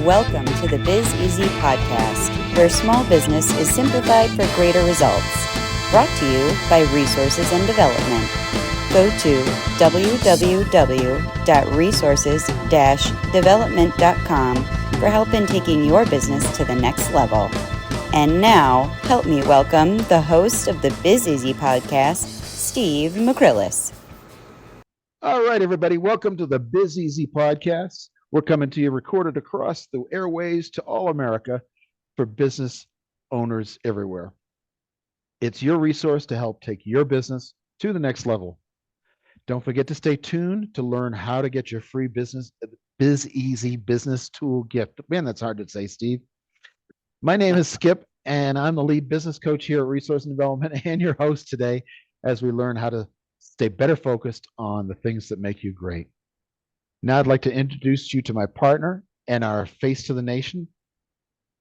Welcome to the Biz Easy podcast, where small business is simplified for greater results. Brought to you by Resources and Development. Go to www.resources-development.com for help in taking your business to the next level. And now, help me welcome the host of the Biz Easy podcast, Steve McCrillis. All right, everybody, welcome to the Biz Easy podcast. We're coming to you recorded across the airways to all America for business owners everywhere. It's your resource to help take your business to the next level. Don't forget to stay tuned to learn how to get your free Biz Easy business tool gift. Man, that's hard to say, Steve. My name is Skip, and I'm the lead business coach here at Resource and Development and your host today as we learn how to stay better focused on the things that make you great. Now I'd like to introduce you to my partner and our face to the nation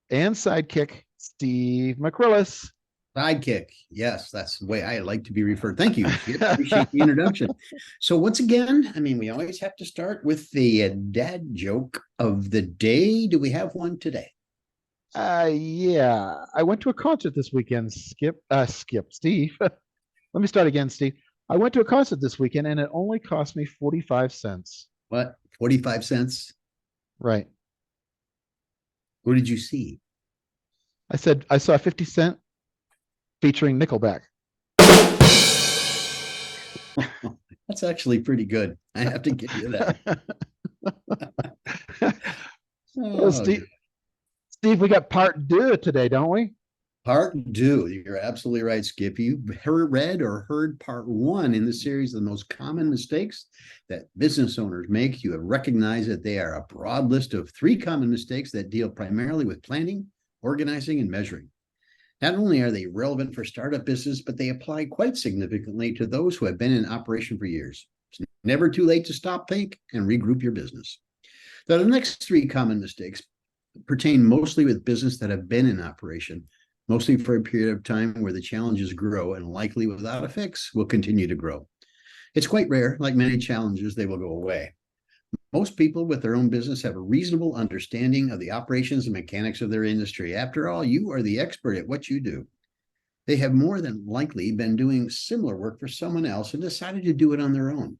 and sidekick, Steve McCrillis. Sidekick. Yes, that's the way I like to be referred. Thank you. Appreciate the introduction. So once again, we always have to start with the dad joke of the day. Do we have one today? Yeah. I went to a concert this weekend, Steve. Let me start again, Steve. I went to a concert this weekend and it only cost me 45 cents. What? 45 cents? Right. Who did you see? I saw 50 Cent featuring Nickelback. That's actually pretty good. I have to give you that. Well, Steve, we got part two today, don't we? Part two. You're absolutely right, Skip. You read or heard part one in the series of the most common mistakes that business owners make. You have recognized that they are a broad list of 3 common mistakes that deal primarily with planning, organizing, and measuring. Not only are they relevant for startup business, but they apply quite significantly to those who have been in operation for years. It's never too late to stop, think, and regroup your business. Now, the next 3 common mistakes pertain mostly with business that have been in operation, mostly for a period of time where the challenges grow and likely without a fix will continue to grow. It's quite rare, like many challenges, they will go away. Most people with their own business have a reasonable understanding of the operations and mechanics of their industry. After all, you are the expert at what you do. They have more than likely been doing similar work for someone else and decided to do it on their own.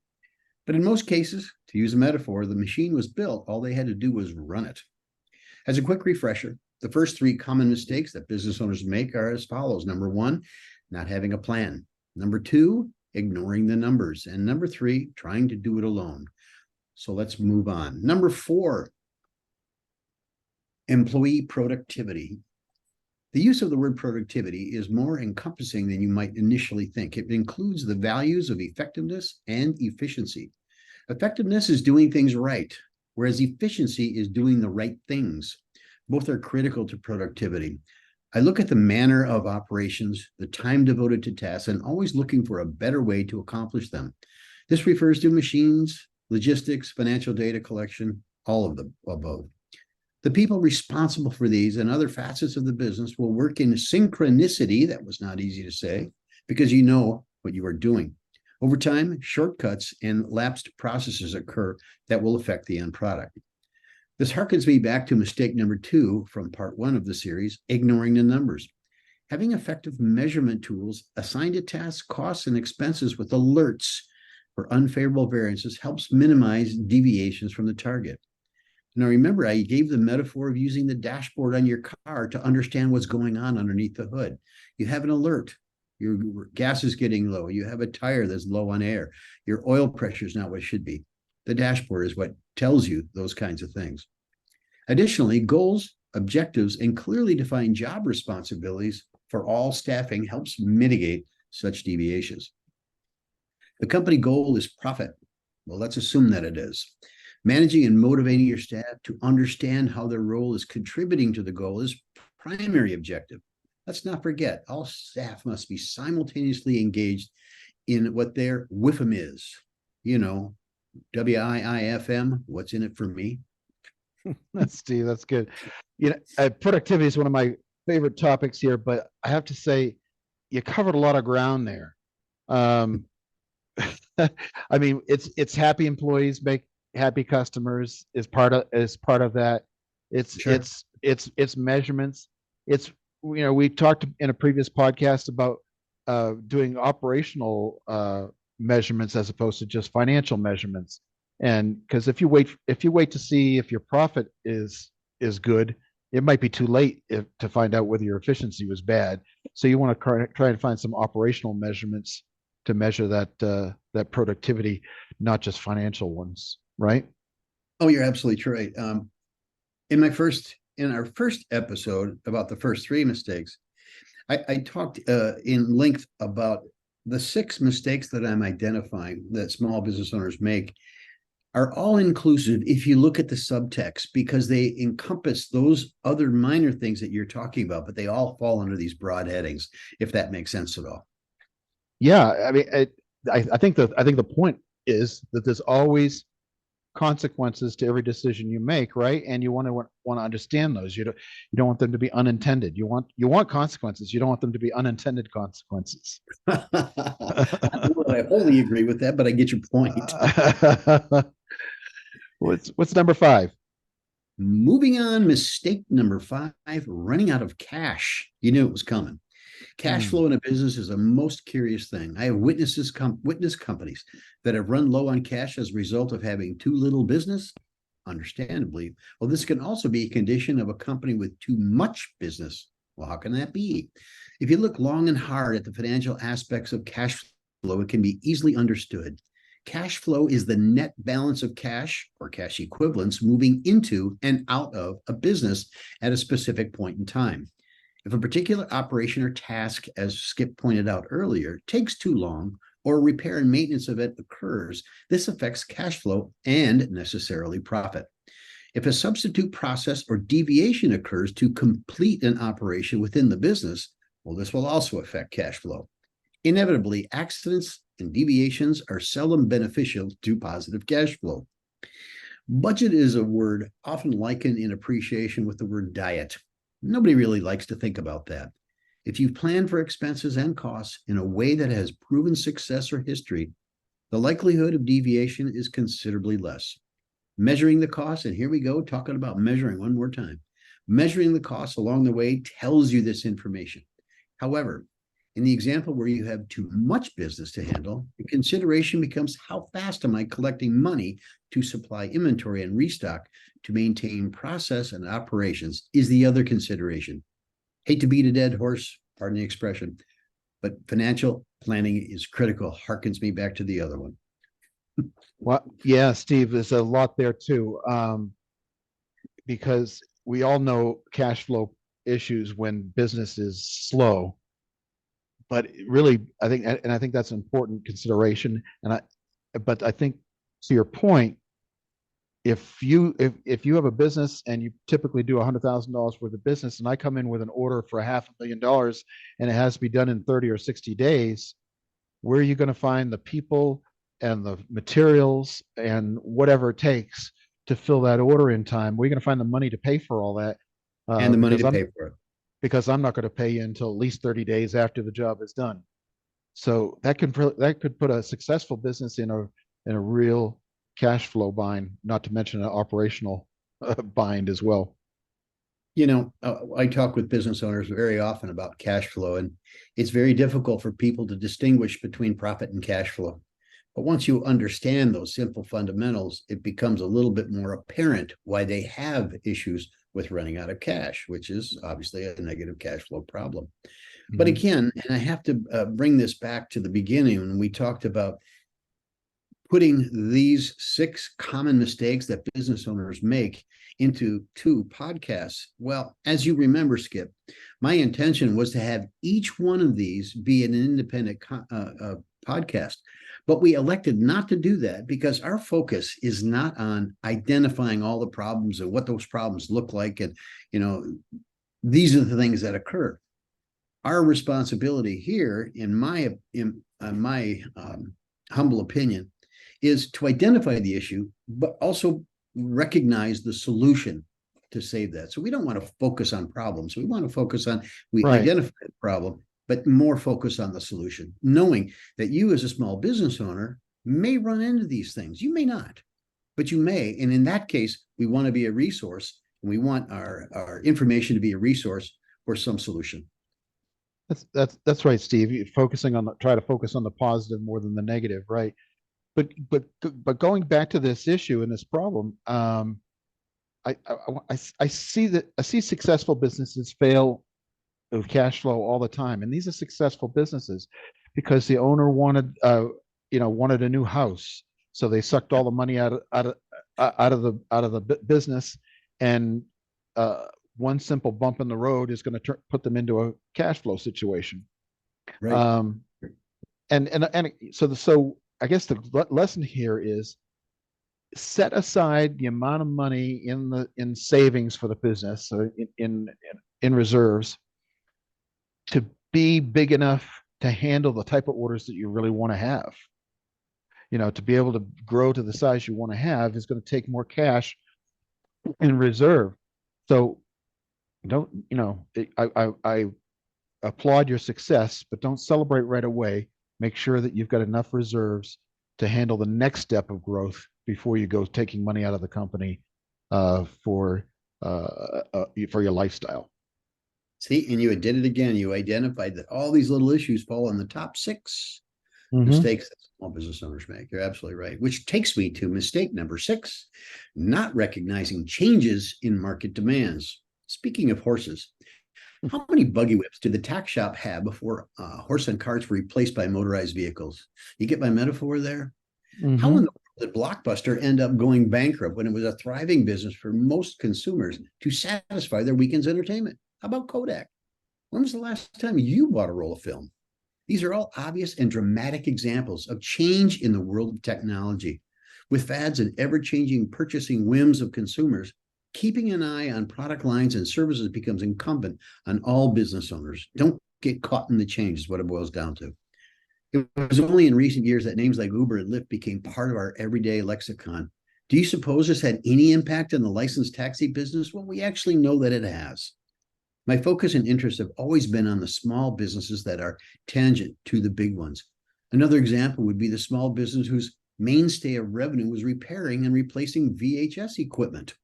But in most cases, to use a metaphor, the machine was built, all they had to do was run it. As a quick refresher, the first 3 common mistakes that business owners make are as follows. Number 1, not having a plan. Number 2, ignoring the numbers. And number 3, trying to do it alone. So let's move on. Number 4, employee productivity. The use of the word productivity is more encompassing than you might initially think. It includes the values of effectiveness and efficiency. Effectiveness is doing things right, whereas efficiency is doing the right things. Both are critical to productivity. I look at the manner of operations, the time devoted to tasks, and always looking for a better way to accomplish them. This refers to machines, logistics, financial data collection, all of the above. The people responsible for these and other facets of the business will work in synchronicity, that was not easy to say, because you know what you are doing. Over time, shortcuts and lapsed processes occur that will affect the end product. This harkens me back to mistake number 2 from part 1 of the series, ignoring the numbers. Having effective measurement tools assigned to tasks, costs, and expenses with alerts for unfavorable variances helps minimize deviations from the target. Now, remember, I gave the metaphor of using the dashboard on your car to understand what's going on underneath the hood. You have an alert. Your gas is getting low. You have a tire that's low on air. Your oil pressure is not what it should be. The dashboard is what tells you those kinds of things. Additionally, goals, objectives, and clearly defined job responsibilities for all staffing helps mitigate such deviations. The company goal is profit. Well, let's assume that it is. Managing and motivating your staff to understand how their role is contributing to the goal is primary objective. Let's not forget, all staff must be simultaneously engaged in what their WIFM is. WIIFM, what's in it for me? Steve, that's good. Productivity is one of my favorite topics here, but I have to say, you covered a lot of ground there. It's happy employees make happy customers is part of that. It's Sure. it's measurements. It's we talked in a previous podcast about doing operational measurements as opposed to just financial measurements. And because if you wait to see if your profit is good, it might be too late to find out whether your efficiency was bad. So you want to try and find some operational measurements to measure that productivity, not just financial ones, right? Oh, you're absolutely right. In our first episode about the first three mistakes, I talked in length about the six mistakes that I'm identifying that small business owners make are all inclusive if you look at the subtext, because they encompass those other minor things that you're talking about, but they all fall under these broad headings, if that makes sense at all. Yeah, I mean, I think the point is that there's always consequences to every decision you make, right? And you want to understand those. You don't want them to be unintended. You want consequences. You don't want them to be unintended consequences. I wholly agree with that, but I get your point. What's number five? Moving on, mistake number five, running out of cash. You knew it was coming. Cash flow in a business is a most curious thing. I have witnessed companies that have run low on cash as a result of having too little business. Understandably, well, this can also be a condition of a company with too much business. Well, how can that be? If you look long and hard at the financial aspects of cash flow, it can be easily understood. Cash flow is the net balance of cash or cash equivalents moving into and out of a business at a specific point in time. If a particular operation or task, as Skip pointed out earlier, takes too long, or a repair and maintenance event occurs, this affects cash flow and necessarily profit. If a substitute process or deviation occurs to complete an operation within the business, well, this will also affect cash flow. Inevitably, accidents and deviations are seldom beneficial to positive cash flow. Budget is a word often likened in appreciation with the word diet. Nobody really likes to think about that. If you plan for expenses and costs in a way that has proven success or history, the likelihood of deviation is considerably less. Measuring the costs, and here we go, talking about measuring one more time. Measuring the costs along the way tells you this information. However, in the example where you have too much business to handle, the consideration becomes how fast am I collecting money to supply inventory and restock to maintain process and operations is the other consideration. Hate to beat a dead horse, pardon the expression, but financial planning is critical. Harkens me back to the other one. Well, yeah, Steve, there's a lot there too, because we all know cash flow issues when business is slow. But really, I think that's an important consideration. But I think to your point, if you have a business and you typically do $100,000 worth of business, and I come in with an order for $500,000 and it has to be done in 30 or 60 days, where are you going to find the people and the materials and whatever it takes to fill that order in time? Where are you going to find the money to pay for all that? And the money to pay for it. Because I'm not going to pay you until at least 30 days after the job is done. So that could put a successful business in a real cash flow bind, not to mention an operational bind as well. I talk with business owners very often about cash flow, and it's very difficult for people to distinguish between profit and cash flow. But once you understand those simple fundamentals, it becomes a little bit more apparent why they have issues with running out of cash, which is obviously a negative cash flow problem. Mm-hmm. But again, and I have to bring this back to the beginning when we talked about putting these 6 common mistakes that business owners make into 2 podcasts. Well, as you remember, Skip, my intention was to have each one of these be an independent podcast. But we elected not to do that because our focus is not on identifying all the problems and what those problems look like. And, these are the things that occur. Our responsibility here, in my humble opinion, is to identify the issue, but also recognize the solution to save that. So we don't want to focus on problems. We want to focus on, identify the problem, but more focus on the solution, knowing that you as a small business owner may run into these things. You may not, but you may. And in that case, we want to be a resource And we want our information to be a resource for some solution. That's right, Steve. Try to focus on the positive more than the negative, right? But going back to this issue and this problem, I see successful businesses fail of cash flow all the time, and these are successful businesses because the owner wanted a new house, so they sucked all the money out of the business, and one simple bump in the road is going to put them into a cash flow situation. Right. And so I guess the lesson here is set aside the amount of money in savings for the business, so in reserves, to be big enough to handle the type of orders that you really want to have. To be able to grow to the size you want to have is going to take more cash in reserve. So I applaud your success, but don't celebrate right away. Make sure that you've got enough reserves to handle the next step of growth before you go taking money out of the company for your lifestyle. See, and you did it again. You identified that all these little issues fall in the top 6 mistakes that small business owners make. You're absolutely right. Which takes me to mistake number 6, not recognizing changes in market demands. Speaking of horses, how many buggy whips did the tack shop have before horse and carts were replaced by motorized vehicles? You get my metaphor there? How in the world did Blockbuster end up going bankrupt when it was a thriving business for most consumers to satisfy their weekend's entertainment? How about Kodak? When was the last time you bought a roll of film? These are all obvious and dramatic examples of change in the world of technology. With fads and ever-changing purchasing whims of consumers, keeping an eye on product lines and services becomes incumbent on all business owners. Don't get caught in the change is what it boils down to. It was only in recent years that names like Uber and Lyft became part of our everyday lexicon. Do you suppose this had any impact on the licensed taxi business? Well, we actually know that it has. My focus and interest have always been on the small businesses that are tangent to the big ones. Another example would be the small business whose mainstay of revenue was repairing and replacing VHS equipment.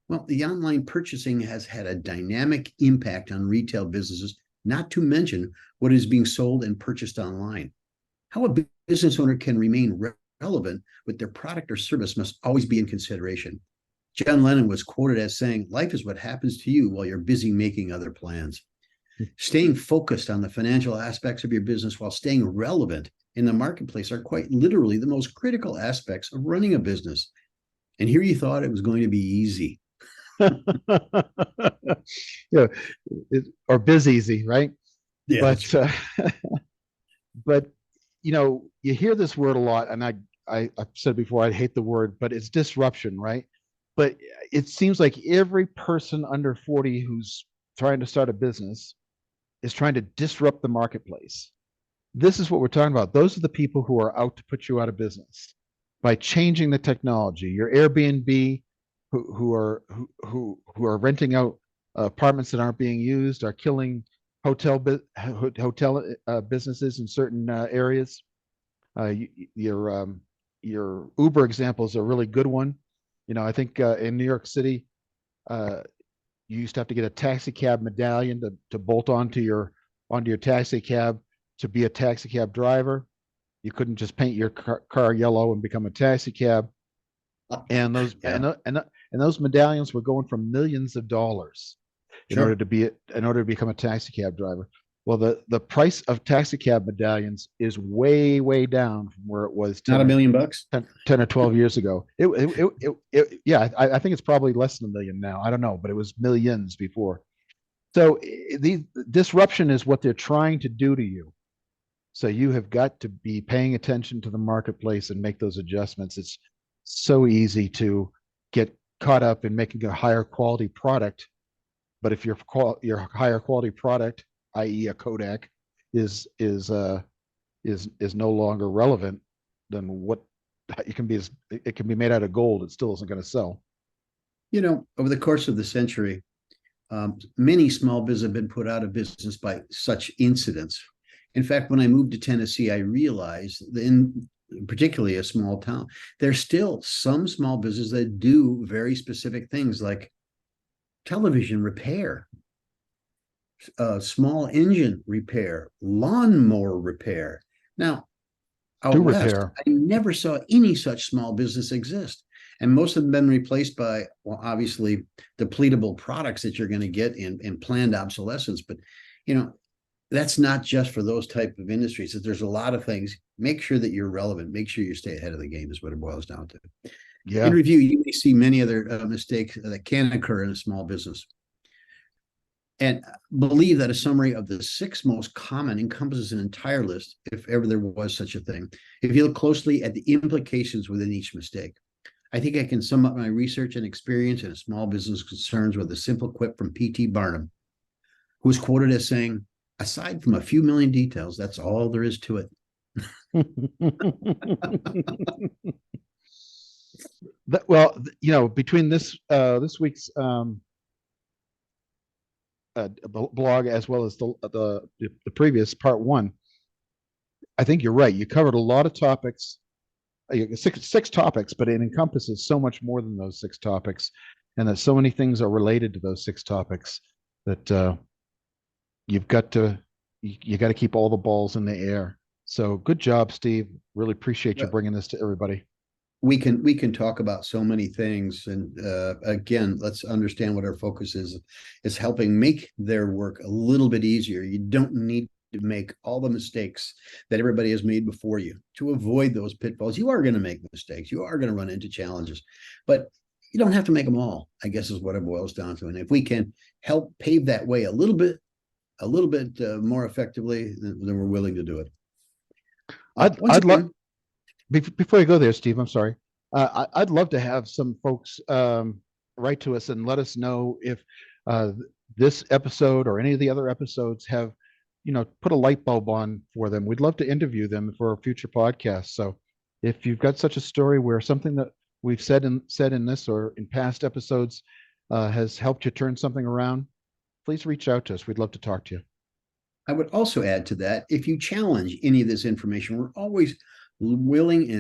Well, the online purchasing has had a dynamic impact on retail businesses, not to mention what is being sold and purchased online. How a business owner can remain relevant with their product or service must always be in consideration. John Lennon was quoted as saying, "Life is what happens to you while you're busy making other plans." Staying focused on the financial aspects of your business while staying relevant in the marketplace are quite literally the most critical aspects of running a business. And here you thought it was going to be easy. Yeah, or biz easy, right? Yeah, but you hear this word a lot, and I've said before, I hate the word, but it's disruption, right? But it seems like every person under 40 who's trying to start a business is trying to disrupt the marketplace. This is what we're talking about. Those are the people who are out to put you out of business by changing the technology. Your Airbnb, who are renting out apartments that aren't being used, are killing hotel businesses in certain areas. Your Uber example is a really good one. I think in New York City, you used to have to get a taxi cab medallion to bolt onto your taxi cab to be a taxi cab driver. You couldn't just paint your car yellow and become a taxi cab. And those and those medallions were going for millions of dollars in order to become a taxi cab driver. Well, the price of taxi cab medallions is way, way down from where it was not $1 million, 10 or 12 years ago. Yeah, I think it's probably less than $1 million now. I don't know, but it was millions before. So the disruption is what they're trying to do to you. So you have got to be paying attention to the marketplace and make those adjustments. It's so easy to get caught up in making a higher quality product, but if your higher quality product, i.e., a Kodak, is no longer relevant, then what it can be made out of gold. It still isn't going to sell. Over the course of the century, many small businesses have been put out of business by such incidents. In fact, when I moved to Tennessee, I realized that in particularly a small town, there's still some small businesses that do very specific things like television repair, small engine repair, lawnmower repair. Now, out Do west, repair. I never saw any such small business exist. And most of them have been replaced by, well, obviously, depletable products that you're going to get in planned obsolescence. But, you know, that's not just for those type of industries. There's a lot of things. Make sure that you're relevant. Make sure you stay ahead of the game is what it boils down to. In Yeah. review, you may see many other mistakes that can occur in a small business. And believe that a summary of the 6 most common encompasses an entire list, if ever there was such a thing, if you look closely at the implications within each mistake. I think I can sum up my research and experience in small business concerns with a simple quip from P.T. Barnum, who was quoted as saying, aside from a few million details, that's all there is to it. Well, between this week's blog as well as the previous part 1, I think you're right. You covered a lot of topics, six topics, but it encompasses so much more than those 6 topics, and that so many things are related to those 6 topics that you've got to you got to keep all the balls in the air. So good job, Steve. Really appreciate you bringing this to everybody. We can talk about so many things, and again, let's understand what our focus is helping make their work a little bit easier. You don't need to make all the mistakes that everybody has made before you. To avoid those pitfalls, you are going to make mistakes, you are going to run into challenges, but you don't have to make them all, I guess, is what it boils down to. And if we can help pave that way a little bit more effectively, then we're willing to do it. I'd love, before you go there, Steve, I'm sorry. I'd love to have some folks write to us and let us know if this episode or any of the other episodes have, put a light bulb on for them. We'd love to interview them for a future podcast. So if you've got such a story where something that we've said in this or in past episodes has helped you turn something around, please reach out to us. We'd love to talk to you. I would also add to that, if you challenge any of this information, we're always willing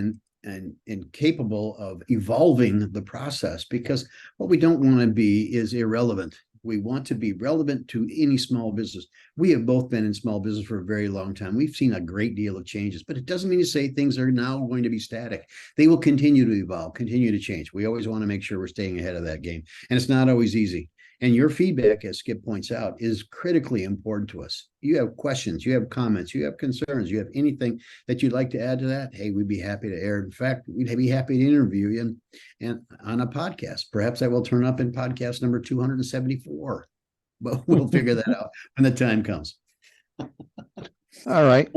and capable of evolving the process, because what we don't want to be is irrelevant. We want to be relevant to any small business. We have both been in small business for a very long time. We've seen a great deal of changes, but it doesn't mean to say things are now going to be static. They will continue to evolve, continue to change. We always want to make sure we're staying ahead of that game, and it's not always easy. And your feedback, as Skip points out, is critically important to us. You have questions, you have comments, you have concerns, you have anything that you'd like to add to that, hey, we'd be happy to air. In fact, we'd be happy to interview you and on a podcast. Perhaps I will turn up in podcast number 274, but we'll figure that out when the time comes. All right.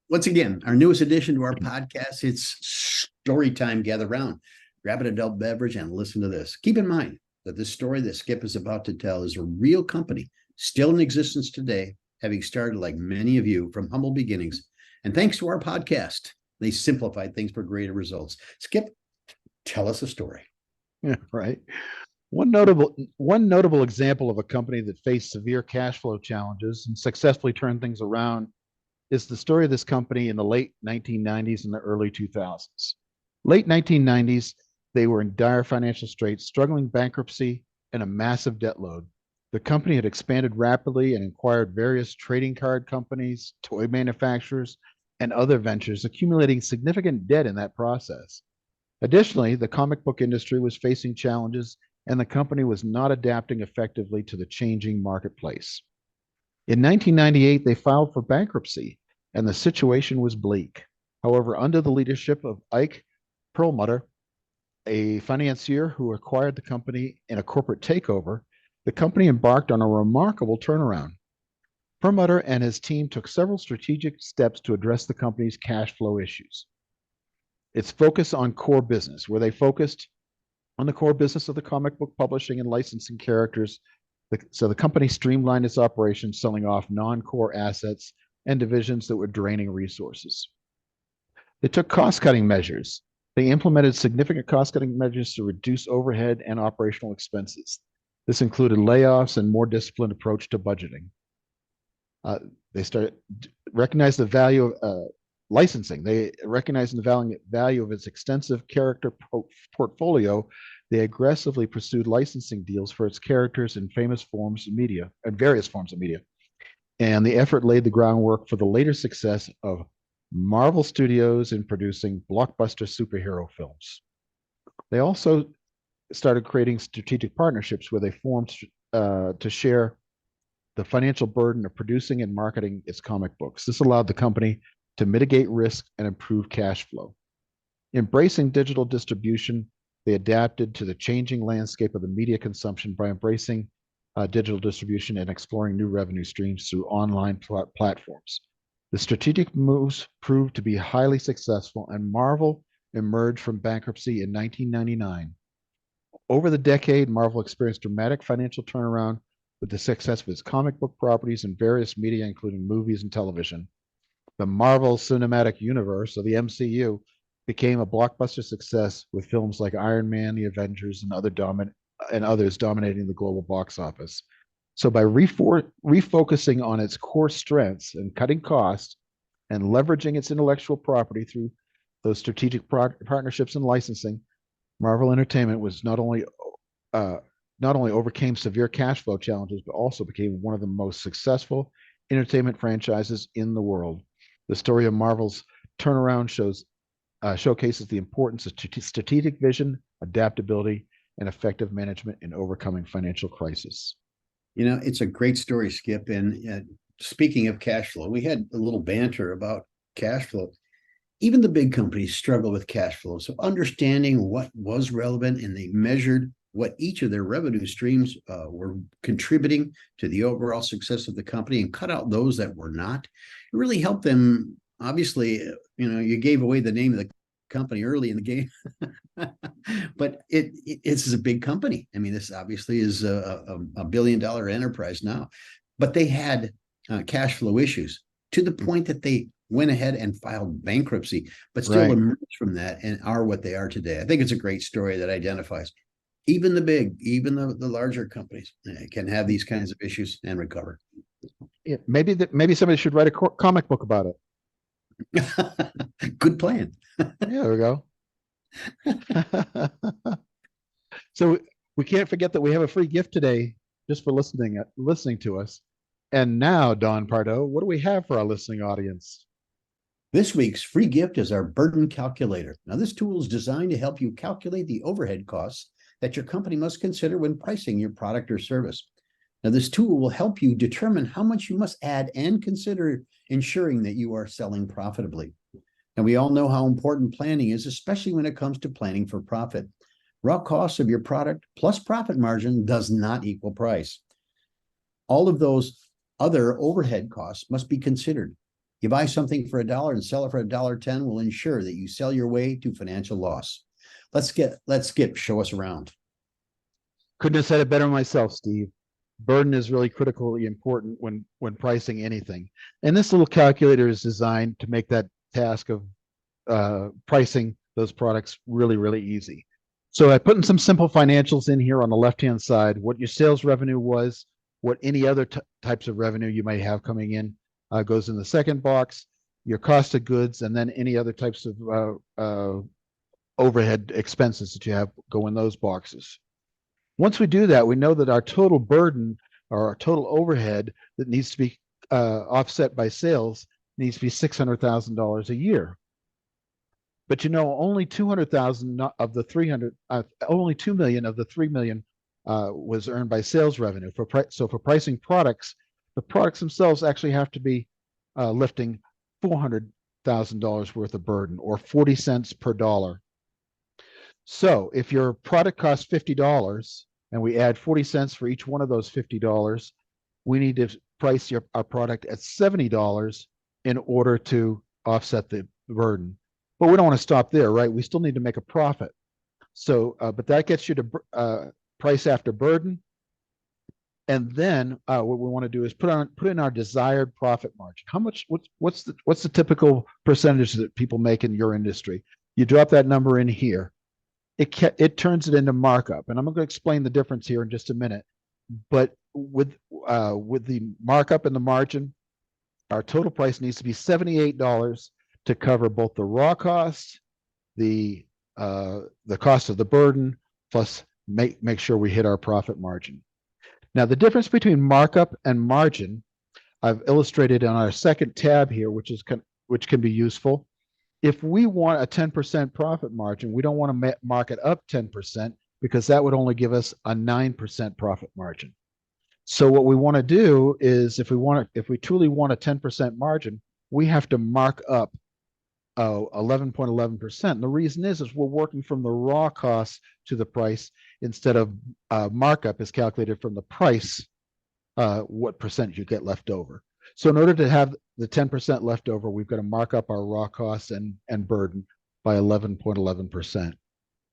Once again, our newest addition to our podcast, it's story time. Gather round, grab an adult beverage, and listen to this. Keep in mind that this story that Skip is about to tell is a real company still in existence today, having started, like many of you, from humble beginnings. And thanks to our podcast, they simplified things for greater results. Skip, tell us a story. Yeah, right. One notable example of a company that faced severe cash flow challenges and successfully turned things around is the story of this company in the late 1990s and the early 2000s. Late 1990s, they were in dire financial straits, struggling bankruptcy and a massive debt load. The company had expanded rapidly and acquired various trading card companies, toy manufacturers, and other ventures, accumulating significant debt in that process. Additionally, the comic book industry was facing challenges, and the company was not adapting effectively to the changing marketplace. In 1998, they filed for bankruptcy, and the situation was bleak. However, under the leadership of Ike Perlmutter, a financier who acquired the company in a corporate takeover, the company embarked on a remarkable turnaround. Perlmutter and his team took several strategic steps to address the company's cash flow issues. Its focus on core business, where they focused on the core business of the comic book publishing and licensing characters. So the company streamlined its operations, selling off non-core assets and divisions that were draining resources. They took cost-cutting measures. They implemented significant cost-cutting measures to reduce overhead and operational expenses. This included layoffs and more disciplined approach to budgeting. They started recognize the value of licensing. They recognized the value of its extensive character portfolio they aggressively pursued licensing deals for its characters in famous forms of media and various forms of media. And the effort laid the groundwork for the later success of Marvel Studios in producing blockbuster superhero films. They also started creating strategic partnerships where they formed to share the financial burden of producing and marketing its comic books. This allowed the company to mitigate risk and improve cash flow. Embracing digital distribution, they adapted to the changing landscape of the media consumption by embracing digital distribution and exploring new revenue streams through online platforms. The strategic moves proved to be highly successful, and Marvel emerged from bankruptcy in 1999. Over the decade, Marvel experienced dramatic financial turnaround with the success of its comic book properties and various media, including movies and television. The Marvel Cinematic Universe, or the MCU, became a blockbuster success with films like Iron Man, The Avengers, and others dominating the global box office. So by refocusing on its core strengths and cutting costs and leveraging its intellectual property through those strategic partnerships and licensing, Marvel Entertainment was not only overcame severe cash flow challenges, but also became one of the most successful entertainment franchises in the world. The story of Marvel's turnaround showcases the importance of strategic vision, adaptability, and effective management in overcoming financial crisis. It's a great story, Skip. And speaking of cash flow, we had a little banter about cash flow. Even the big companies struggle with cash flow. So understanding what was relevant, and they measured what each of their revenue streams were contributing to the overall success of the company and cut out those that were not, it really helped them. Obviously, you gave away the name of the company early in the game, but it's a big company. I mean, this obviously is a billion-dollar enterprise now, but they had cash flow issues to the point that they went ahead and filed bankruptcy, but still emerged from that and are what they are today. I think it's a great story that identifies even the larger companies can have these kinds of issues and recover. Yeah, maybe somebody should write a comic book about it. Good plan. Yeah, there we go. So we can't forget that we have a free gift today just for listening to us. And now, Don Pardo, what do we have for our listening audience? This week's free gift is our burden calculator. Now, this tool is designed to help you calculate the overhead costs that your company must consider when pricing your product or service. Now, this tool will help you determine how much you must add and consider ensuring that you are selling profitably. And we all know how important planning is, especially when it comes to planning for profit. Raw costs of your product plus profit margin does not equal price. All of those other overhead costs must be considered. You buy something for $1 and sell it for $1.10 will ensure that you sell your way to financial loss. Let's Skip, show us around. Couldn't have said it better myself, Steve. Burden is really critically important when pricing anything. And this little calculator is designed to make that task of pricing those products really, really easy. So I put in some simple financials in here on the left-hand side, what your sales revenue was, what any other types of revenue you might have coming in goes in the second box, your cost of goods, and then any other types of overhead expenses that you have go in those boxes. Once we do that, we know that our total burden or our total overhead that needs to be offset by sales needs to be $600,000 a year. But only 200,000 of the 300, only 2 million of the 3 million was earned by sales revenue. So for pricing products, the products themselves actually have to be lifting $400,000 worth of burden, or 40 cents per dollar. So if your product costs $50 and we add 40 cents for each one of those $50, we need to price our product at $70 in order to offset the burden. But we don't want to stop there, right? We still need to make a profit. So, but that gets you to price after burden. And then what we want to do is put in our desired profit margin. How much? What's the typical percentage that people make in your industry? You drop that number in here. It turns it into markup, and I'm going to explain the difference here in just a minute. But with the markup and the margin, our total price needs to be $78 to cover both the raw costs, the cost of the burden, plus make sure we hit our profit margin. Now, the difference between markup and margin, I've illustrated on our second tab here, which can be useful. If we want a 10% profit margin, we don't want to mark it up 10% because that would only give us a 9% profit margin. So what we want to do is if we truly want a 10% margin, we have to mark up 11.11%. And the reason is we're working from the raw cost to the price instead of markup is calculated from the price, what percent you get left over. So in order to have the 10% left over, we've got to mark up our raw costs and burden by 11.11%.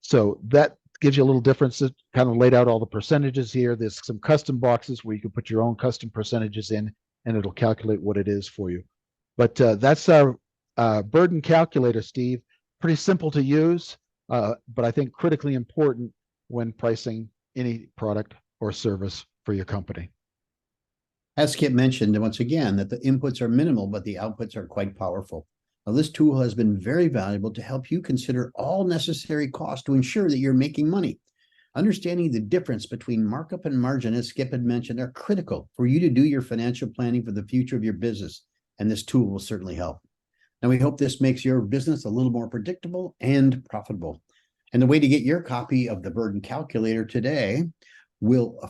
So that gives you a little difference. It kind of laid out all the percentages here. There's some custom boxes where you can put your own custom percentages in, and it'll calculate what it is for you. But that's our burden calculator, Steve. Pretty simple to use, but I think critically important when pricing any product or service for your company. As Skip mentioned, once again, that the inputs are minimal, but the outputs are quite powerful. Now, this tool has been very valuable to help you consider all necessary costs to ensure that you're making money. Understanding the difference between markup and margin, as Skip had mentioned, are critical for you to do your financial planning for the future of your business, and this tool will certainly help. Now, we hope this makes your business a little more predictable and profitable. And the way to get your copy of the Burden Calculator today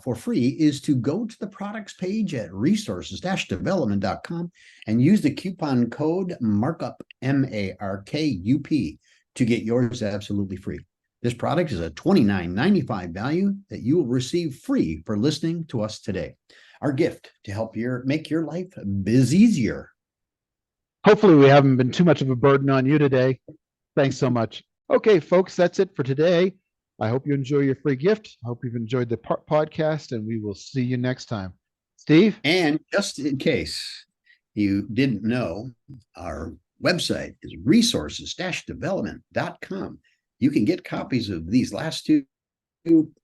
for free is to go to the products page at resources-development.com and use the coupon code markup, MARKUP, to get yours absolutely free. This product is a $29.95 value that you will receive free for listening to us today. Our gift to help make your life biz easier. Hopefully we haven't been too much of a burden on you today. Thanks so much. Okay, folks, that's it for today. I hope you enjoy your free gift. I hope you've enjoyed the podcast, and we will see you next time. Steve? And just in case you didn't know, our website is resources-development.com. You can get copies of these last two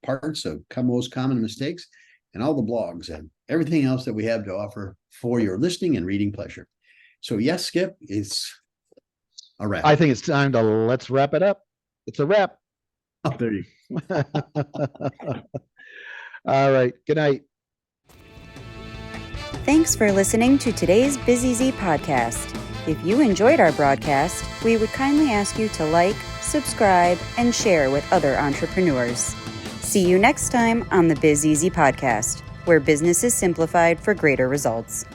parts of Most Common Mistakes and all the blogs and everything else that we have to offer for your listening and reading pleasure. So yes, Skip, it's a wrap. I think it's time to let's wrap it up. It's a wrap. Oh, there you go. All right. Good night. Thanks for listening to today's Busy Z podcast. If you enjoyed our broadcast, we would kindly ask you to like, subscribe, and share with other entrepreneurs. See you next time on the Busy Z podcast, where business is simplified for greater results.